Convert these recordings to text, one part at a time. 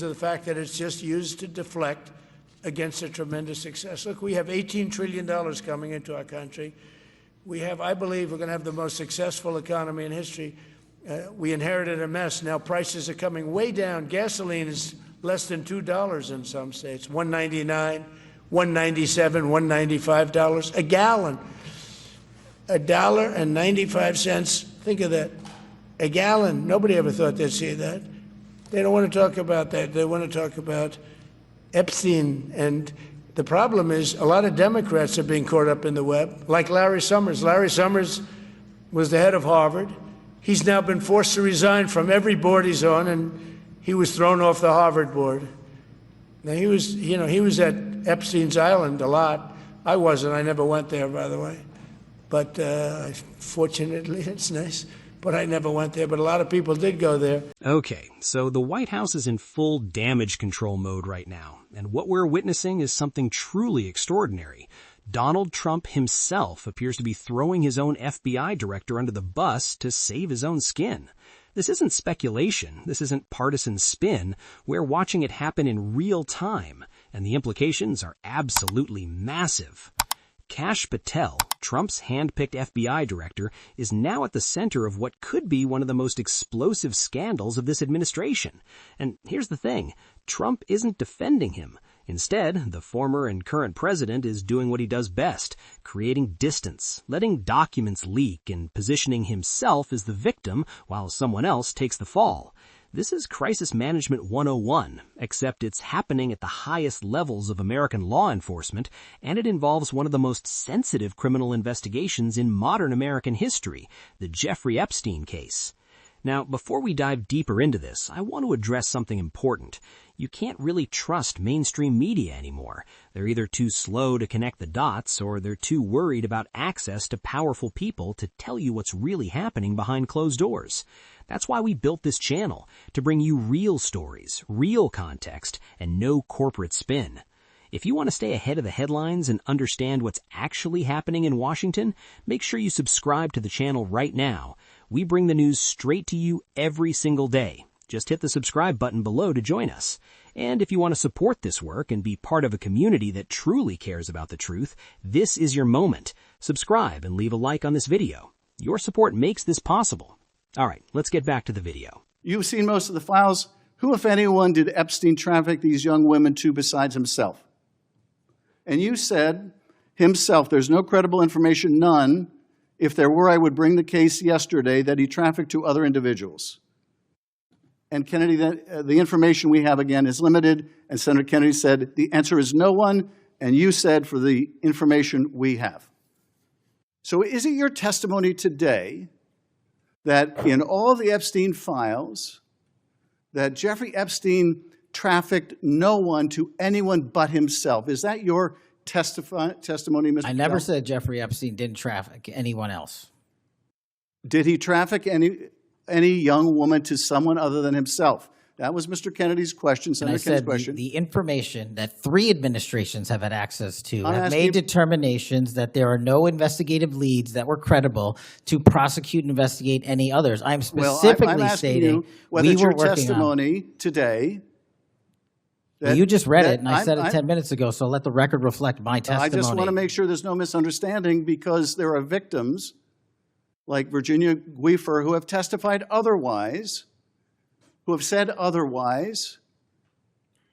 The fact that it's just used to deflect against a tremendous success. Look, we have $18 trillion coming into our country. We have, I believe, we're going to have the most successful economy in history. We inherited a mess. Now prices are coming way down. Gasoline is less than $2 in some states. $1.99, $1.97, $1.95 a gallon. $1.95. Think of that. A gallon. Nobody ever thought they'd see that. They don't want to talk about that. They want to talk about Epstein. And the problem is a lot of Democrats are being caught up in the web, like Larry Summers. Larry Summers was the head of Harvard. He's now been forced to resign from every board he's on, and he was thrown off the Harvard board. Now, he was at Epstein's Island a lot. I wasn't. I never went there, by the way. But fortunately, it's nice. But I never went there, but a lot of people did go there. Okay, so the White House is in full damage control mode right now, and what we're witnessing is something truly extraordinary. Donald Trump himself appears to be throwing his own FBI director under the bus to save his own skin. This isn't speculation, this isn't partisan spin, we're watching it happen in real time, and the implications are absolutely massive. Cash Patel, Trump's hand-picked FBI director, is now at the center of what could be one of the most explosive scandals of this administration. And here's the thing, Trump isn't defending him. Instead, the former and current president is doing what he does best, creating distance, letting documents leak, and positioning himself as the victim while someone else takes the fall. This is Crisis Management 101, except it's happening at the highest levels of American law enforcement, and it involves one of the most sensitive criminal investigations in modern American history, the Jeffrey Epstein case. Now, before we dive deeper into this, I want to address something important. You can't really trust mainstream media anymore. They're either too slow to connect the dots, or they're too worried about access to powerful people to tell you what's really happening behind closed doors. That's why we built this channel, to bring you real stories, real context, and no corporate spin. If you want to stay ahead of the headlines and understand what's actually happening in Washington, make sure you subscribe to the channel right now. We bring the news straight to you every single day. Just hit the subscribe button below to join us. And if you want to support this work and be part of a community that truly cares about the truth, this is your moment. Subscribe and leave a like on this video. Your support makes this possible. All right, let's get back to the video. You've seen most of the files. Who, if anyone, did Epstein traffic these young women to besides himself? And you said himself, there's no credible information, none. If there were, I would bring the case yesterday that he trafficked to other individuals. And Kennedy, the information we have, again, is limited. And Senator Kennedy said, the answer is no one. And you said, for the information we have. So is it your testimony today that in all the Epstein files, that Jeffrey Epstein trafficked no one to anyone but himself? Is that your testimony, Mr. I never Patel? said Jeffrey Epstein didn't traffic anyone else. Did he traffic any young woman to someone other than himself? That was Mr. Kennedy's question, Senator Kennedy's question. The information that 3 administrations have had access to have made determinations that there are no investigative leads that were credible to prosecute and investigate any others. I'm specifically stating whether it's your testimony today. Well, you just read it, and I said it 10 minutes ago, so let the record reflect my testimony. I just want to make sure there's no misunderstanding, because there are victims like Virginia Guifer who have testified otherwise, who have said otherwise,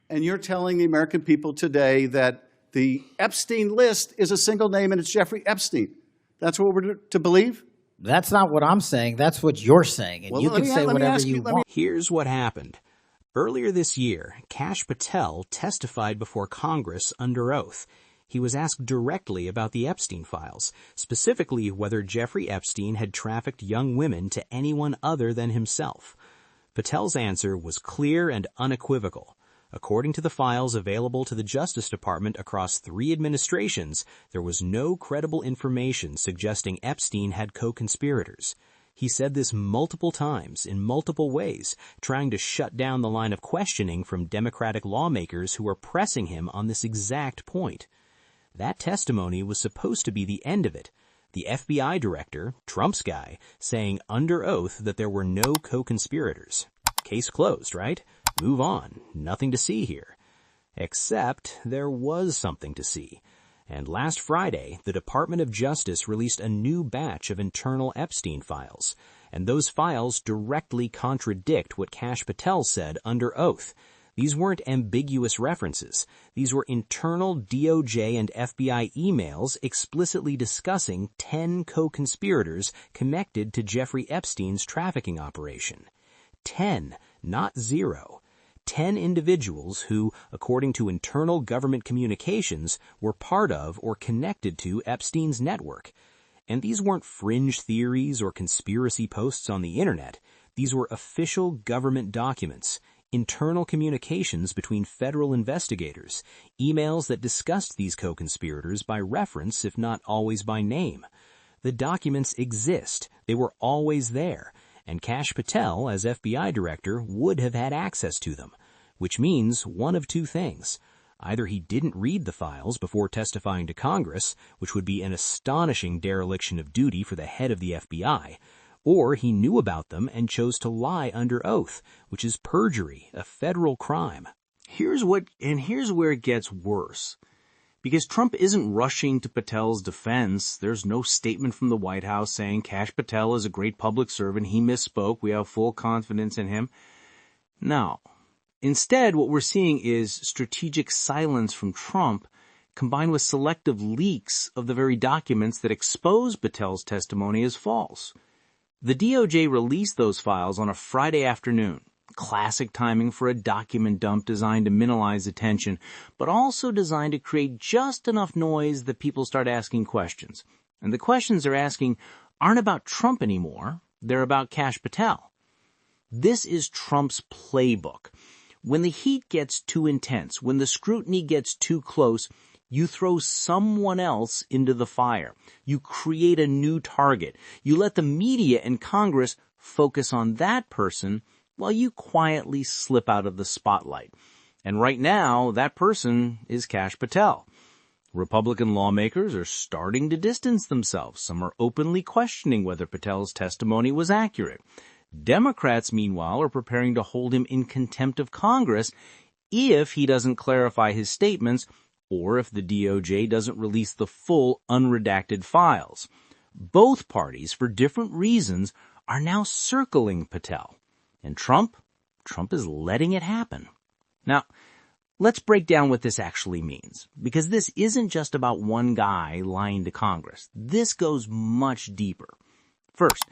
and you're telling the American people today that the Epstein list is a single name and it's Jeffrey Epstein. That's what we're to believe? That's not what I'm saying. That's what you're saying, and you can say whatever you want. Here's what happened. Earlier this year, Cash Patel testified before Congress under oath. He was asked directly about the Epstein files, specifically whether Jeffrey Epstein had trafficked young women to anyone other than himself. Patel's answer was clear and unequivocal. According to the files available to the Justice Department across 3 administrations, there was no credible information suggesting Epstein had co-conspirators. He said this multiple times in multiple ways, trying to shut down the line of questioning from Democratic lawmakers who were pressing him on this exact point. That testimony was supposed to be the end of it. The FBI director, Trump's guy, saying under oath that there were no co-conspirators. Case closed, right? Move on. Nothing to see here. Except there was something to see. And last Friday, the Department of Justice released a new batch of internal Epstein files. And those files directly contradict what Cash Patel said under oath. These weren't ambiguous references. These were internal DOJ and FBI emails explicitly discussing 10 co-conspirators connected to Jeffrey Epstein's trafficking operation. 10, not 0. 10 individuals who, according to internal government communications, were part of or connected to Epstein's network. And these weren't fringe theories or conspiracy posts on the internet. These were official government documents, internal communications between federal investigators, emails that discussed these co-conspirators by reference, if not always by name. The documents exist. They were always there. And Cash Patel, as FBI director, would have had access to them, which means one of two things. Either he didn't read the files before testifying to Congress, which would be an astonishing dereliction of duty for the head of the FBI, or he knew about them and chose to lie under oath, which is perjury, a federal crime. Here's where it gets worse. Because Trump isn't rushing to Patel's defense. There's no statement from the White House saying Cash Patel is a great public servant. He misspoke. We have full confidence in him. No. Instead, what we're seeing is strategic silence from Trump combined with selective leaks of the very documents that expose Patel's testimony as false. The DOJ released those files on a Friday afternoon. Classic timing for a document dump designed to minimize attention, but also designed to create just enough noise that people start asking questions. And the questions they're asking aren't about Trump anymore. They're about Cash Patel. This is Trump's playbook. When the heat gets too intense, when the scrutiny gets too close, you throw someone else into the fire. You create a new target. You let the media and Congress focus on that person while you quietly slip out of the spotlight. And right now, that person is Cash Patel. Republican lawmakers are starting to distance themselves. Some are openly questioning whether Patel's testimony was accurate. Democrats, meanwhile, are preparing to hold him in contempt of Congress if he doesn't clarify his statements or if the DOJ doesn't release the full unredacted files. Both parties, for different reasons, are now circling Patel. And Trump is letting it happen. Now, let's break down what this actually means, because this isn't just about one guy lying to Congress. This goes much deeper. First,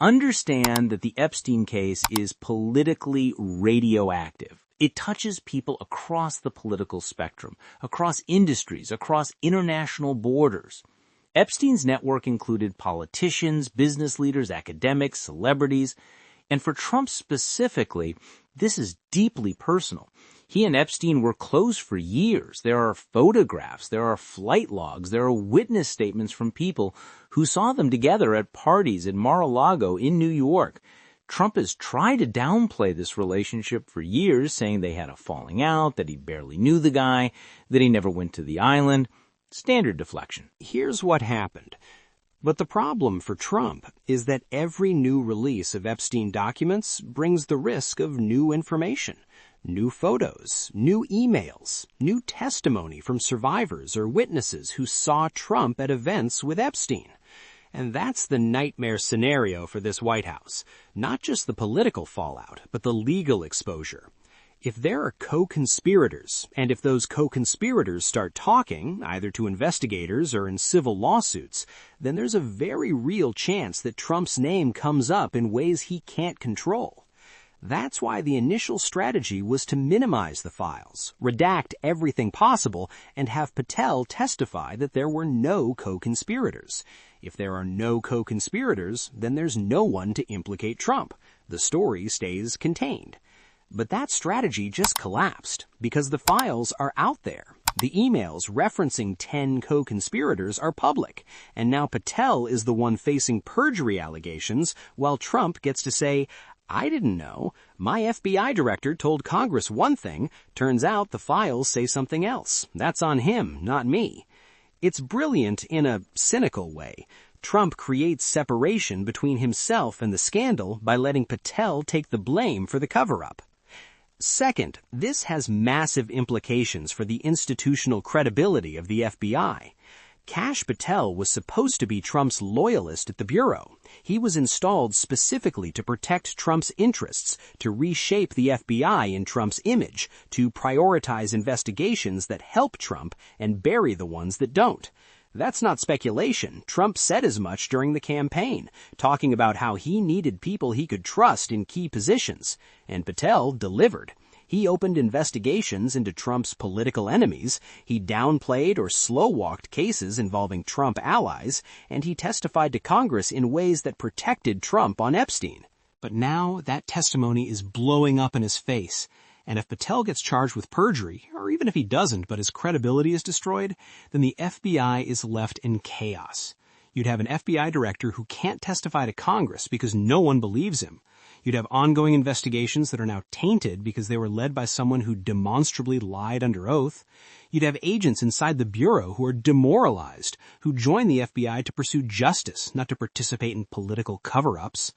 understand that the Epstein case is politically radioactive. It touches people across the political spectrum, across industries, across international borders. Epstein's network included politicians, business leaders, academics, celebrities, and for Trump specifically, this is deeply personal. He and Epstein were close for years. There are photographs, there are flight logs, there are witness statements from people who saw them together at parties in Mar-a-Lago in New York. Trump has tried to downplay this relationship for years, saying they had a falling out, that he barely knew the guy, that he never went to the island. Standard deflection. Here's what happened. But the problem for Trump is that every new release of Epstein documents brings the risk of new information, new photos, new emails, new testimony from survivors or witnesses who saw Trump at events with Epstein. And that's the nightmare scenario for this White House. Not just the political fallout, but the legal exposure. If there are co-conspirators, and if those co-conspirators start talking, either to investigators or in civil lawsuits, then there's a very real chance that Trump's name comes up in ways he can't control. That's why the initial strategy was to minimize the files, redact everything possible, and have Patel testify that there were no co-conspirators. If there are no co-conspirators, then there's no one to implicate Trump. The story stays contained. But that strategy just collapsed because the files are out there. The emails referencing 10 co-conspirators are public, and now Patel is the one facing perjury allegations while Trump gets to say, I didn't know. My FBI director told Congress one thing. Turns out the files say something else. That's on him, not me. It's brilliant in a cynical way. Trump creates separation between himself and the scandal by letting Patel take the blame for the cover-up. Second, this has massive implications for the institutional credibility of the FBI. Cash Patel was supposed to be Trump's loyalist at the Bureau. He was installed specifically to protect Trump's interests, to reshape the FBI in Trump's image, to prioritize investigations that help Trump and bury the ones that don't. That's not speculation. Trump said as much during the campaign, talking about how he needed people he could trust in key positions, and Patel delivered. He opened investigations into Trump's political enemies, he downplayed or slow-walked cases involving Trump allies, and he testified to Congress in ways that protected Trump on Epstein. But now that testimony is blowing up in his face, and if Patel gets charged with perjury, or even if he doesn't but his credibility is destroyed, then the FBI is left in chaos. You'd have an FBI director who can't testify to Congress because no one believes him. You'd have ongoing investigations that are now tainted because they were led by someone who demonstrably lied under oath. You'd have agents inside the Bureau who are demoralized, who join the FBI to pursue justice, not to participate in political cover-ups.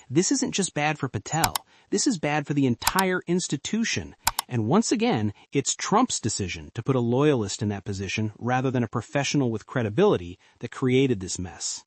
This isn't just bad for Patel. This is bad for the entire institution. And once again, it's Trump's decision to put a loyalist in that position rather than a professional with credibility that created this mess.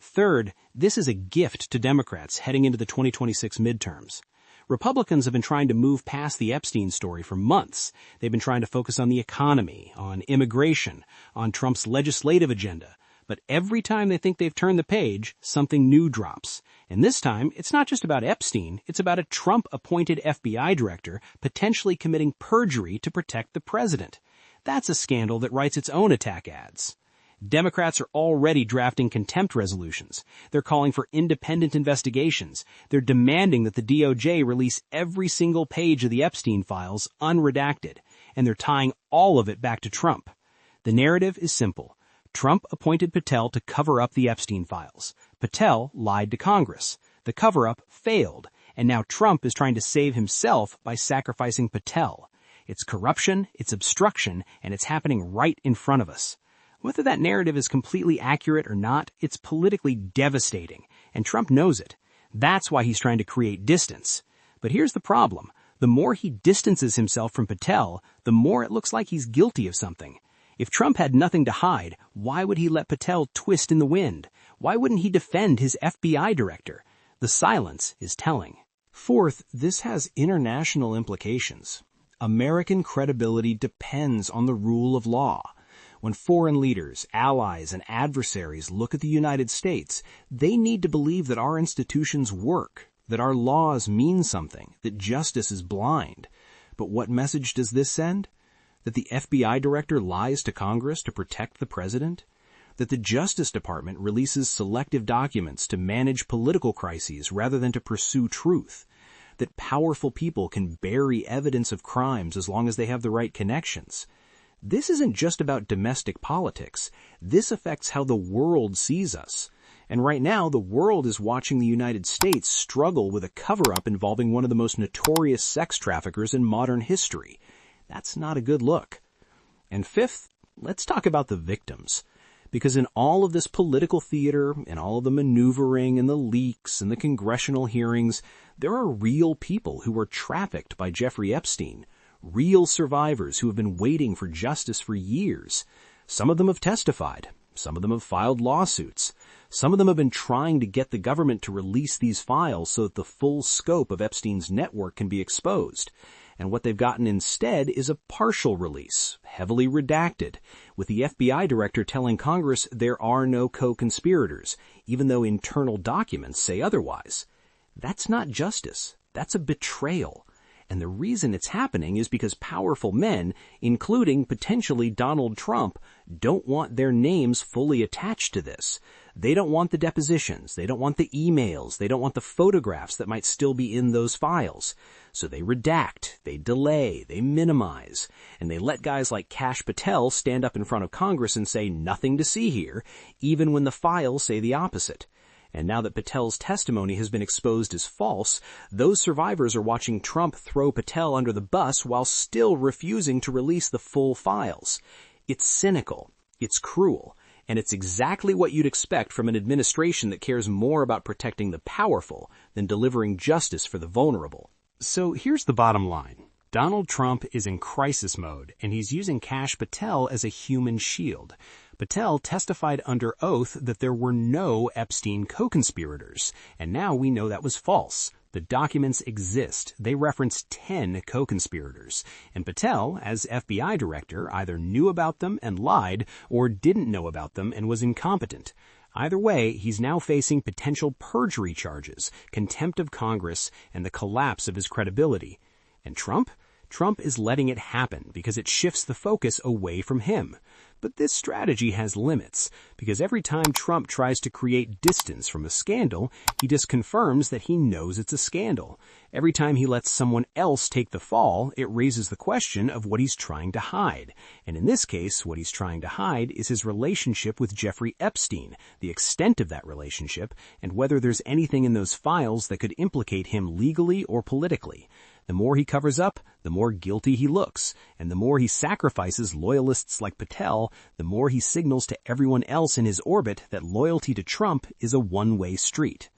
Third, this is a gift to Democrats heading into the 2026 midterms. Republicans have been trying to move past the Epstein story for months. They've been trying to focus on the economy, on immigration, on Trump's legislative agenda. But every time they think they've turned the page, something new drops. And this time, it's not just about Epstein, it's about a Trump-appointed FBI director potentially committing perjury to protect the president. That's a scandal that writes its own attack ads. Democrats are already drafting contempt resolutions. They're calling for independent investigations. They're demanding that the DOJ release every single page of the Epstein files unredacted. And they're tying all of it back to Trump. The narrative is simple. Trump appointed Patel to cover up the Epstein files. Patel lied to Congress. The cover-up failed, and now Trump is trying to save himself by sacrificing Patel. It's corruption, it's obstruction, and it's happening right in front of us. Whether that narrative is completely accurate or not, it's politically devastating, and Trump knows it. That's why he's trying to create distance. But here's the problem. The more he distances himself from Patel, the more it looks like he's guilty of something. If Trump had nothing to hide, why would he let Patel twist in the wind? Why wouldn't he defend his FBI director? The silence is telling. Fourth, this has international implications. American credibility depends on the rule of law. When foreign leaders, allies, and adversaries look at the United States, they need to believe that our institutions work, that our laws mean something, that justice is blind. But what message does this send? That the FBI director lies to Congress to protect the president? That the Justice Department releases selective documents to manage political crises rather than to pursue truth? That powerful people can bury evidence of crimes as long as they have the right connections? This isn't just about domestic politics. This affects how the world sees us. And right now, the world is watching the United States struggle with a cover-up involving one of the most notorious sex traffickers in modern history. That's not a good look. And fifth, let's talk about the victims. Because in all of this political theater, in all of the maneuvering and the leaks and the congressional hearings, there are real people who were trafficked by Jeffrey Epstein. Real survivors who have been waiting for justice for years. Some of them have testified. Some of them have filed lawsuits. Some of them have been trying to get the government to release these files so that the full scope of Epstein's network can be exposed. And what they've gotten instead is a partial release, heavily redacted, with the FBI director telling Congress there are no co-conspirators, even though internal documents say otherwise. That's not justice. That's a betrayal. And the reason it's happening is because powerful men, including potentially Donald Trump, don't want their names fully attached to this. They don't want the depositions. They don't want the emails. They don't want the photographs that might still be in those files. So they redact, they delay, they minimize, and they let guys like Cash Patel stand up in front of Congress and say nothing to see here, even when the files say the opposite. And now that Patel's testimony has been exposed as false, those survivors are watching Trump throw Patel under the bus while still refusing to release the full files. It's cynical, it's cruel, and it's exactly what you'd expect from an administration that cares more about protecting the powerful than delivering justice for the vulnerable. So here's the bottom line. Donald Trump is in crisis mode, and he's using Cash Patel as a human shield. Patel testified under oath that there were no Epstein co-conspirators, and now we know that was false. The documents exist. They reference 10 co-conspirators, and Patel, as FBI director, either knew about them and lied, or didn't know about them and was incompetent. Either way, he's now facing potential perjury charges, contempt of Congress, and the collapse of his credibility. And Trump? Trump is letting it happen because it shifts the focus away from him. But this strategy has limits, because every time Trump tries to create distance from a scandal, he just confirms that he knows it's a scandal. Every time he lets someone else take the fall, it raises the question of what he's trying to hide. And in this case, what he's trying to hide is his relationship with Jeffrey Epstein, the extent of that relationship, and whether there's anything in those files that could implicate him legally or politically. The more he covers up, the more guilty he looks, and the more he sacrifices loyalists like Patel, the more he signals to everyone else in his orbit that loyalty to Trump is a one-way street.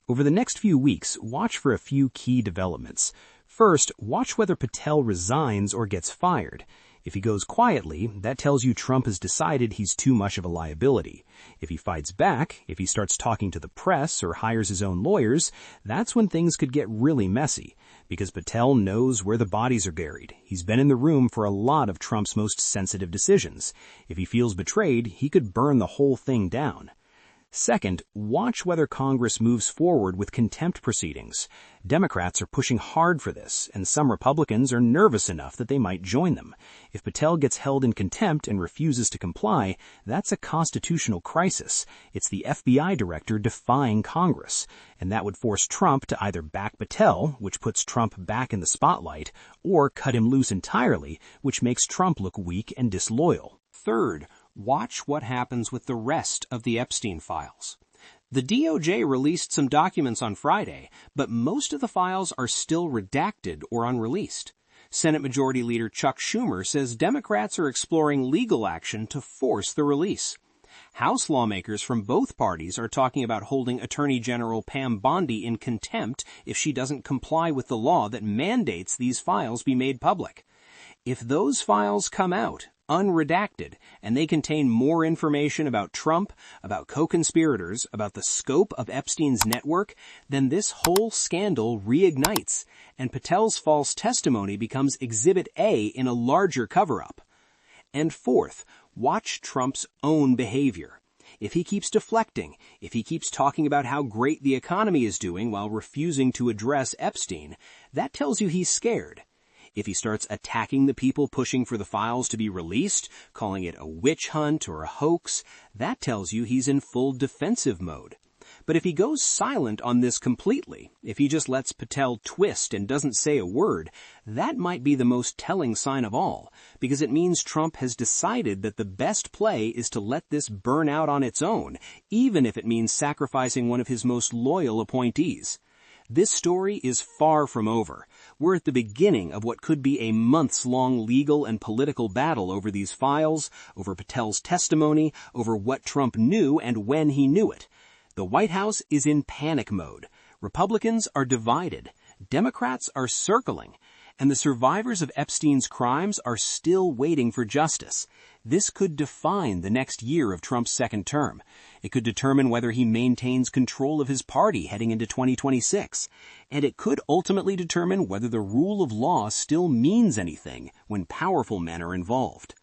Over the next few weeks, watch for a few key developments. First, watch whether Patel resigns or gets fired. If he goes quietly, that tells you Trump has decided he's too much of a liability. If he fights back, if he starts talking to the press or hires his own lawyers, that's when things could get really messy, because Patel knows where the bodies are buried. He's been in the room for a lot of Trump's most sensitive decisions. If he feels betrayed, he could burn the whole thing down. Second, watch whether Congress moves forward with contempt proceedings. Democrats are pushing hard for this, and some Republicans are nervous enough that they might join them. If Patel gets held in contempt and refuses to comply, that's a constitutional crisis. It's the FBI director defying Congress, and that would force Trump to either back Patel, which puts Trump back in the spotlight, or cut him loose entirely, which makes Trump look weak and disloyal. Third, watch what happens with the rest of the Epstein files. The DOJ released some documents on Friday, but most of the files are still redacted or unreleased. Senate Majority Leader Chuck Schumer says Democrats are exploring legal action to force the release. House lawmakers from both parties are talking about holding Attorney General Pam Bondi in contempt if she doesn't comply with the law that mandates these files be made public. If those files come out unredacted, and they contain more information about Trump, about co-conspirators, about the scope of Epstein's network, then this whole scandal reignites, and Patel's false testimony becomes Exhibit A in a larger cover-up. And fourth, watch Trump's own behavior. If he keeps deflecting, if he keeps talking about how great the economy is doing while refusing to address Epstein, that tells you he's scared. If he starts attacking the people pushing for the files to be released, calling it a witch hunt or a hoax, that tells you he's in full defensive mode. But if he goes silent on this completely, if he just lets Patel twist and doesn't say a word, that might be the most telling sign of all, because it means Trump has decided that the best play is to let this burn out on its own, even if it means sacrificing one of his most loyal appointees. This story is far from over. We're at the beginning of what could be a months-long legal and political battle over these files, over Patel's testimony, over what Trump knew and when he knew it. The White House is in panic mode. Republicans are divided. Democrats are circling. And the survivors of Epstein's crimes are still waiting for justice. This could define the next year of Trump's second term. It could determine whether he maintains control of his party heading into 2026. And it could ultimately determine whether the rule of law still means anything when powerful men are involved.